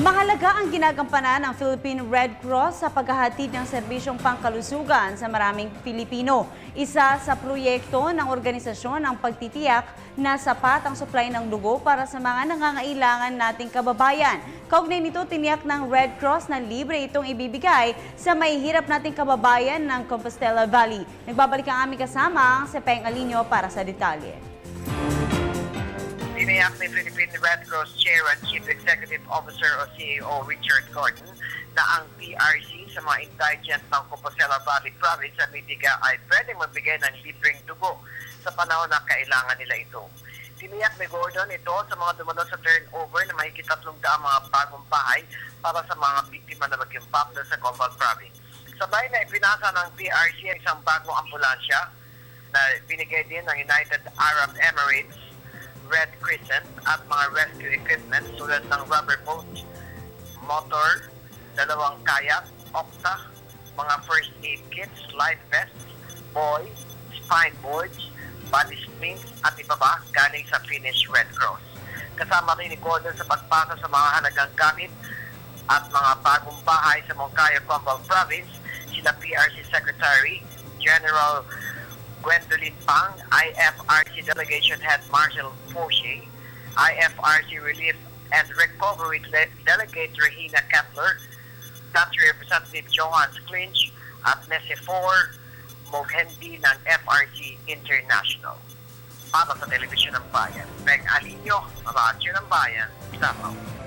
Mahalaga ang ginagampanan ng Philippine Red Cross sa paghahatid ng serbisyong pangkalusugan sa maraming Pilipino. Isa sa proyekto ng organisasyon ang pagtitiyak na sapat ang supply ng dugo para sa mga nangangailangan nating kababayan. Kaugnay nito, tiniyak ng Red Cross na libre itong ibibigay sa mahihirap nating kababayan ng Compostela Valley. Nagbabalik ang aming kasama, si Peng Alinio para sa detalye. Tiniyak ni Philippine Red Cross Chair and Chief Executive Officer o CEO Richard Gordon na ang PRC sa mga indigent ng Compostela Valley Province sa Mitiga ay pwedeng magbigay ng libreng dugo sa panahon na kailangan nila ito. Tiniyak ni Gordon ito sa mga dumalo sa turnover na mahigit 300 mga bagong bahay para sa mga biktima na Bagyong Pablo sa Combal Province. Sabay na ipinasa ng PRC ang isang bagong ambulansya na binigay din ng United Arab Emirates, Red Crescent at mga rescue equipment tulad ng rubber boat, motor, 2 kayak, okta, mga first aid kits, life vests, buoy, spine boards, body springs at iba pa galing sa Finnish Red Cross. Kasama rin ni Gordon sa pagpasa sa mga halagang gamit at mga bagong bahay sa Moncayo, Combal Province, sila PRC Secretary General Gwendolyn Pang, IFRC Delegation Head Marshal Fauché, IFRC Relief and Recovery Delegate Regina Kepler, Country Representative Johan Clinch at Nesifor Moghendi ng FRC International. Para sa Telebisyon ng Bayan, Peng Alinio, Radyo ng Bayan, Davao.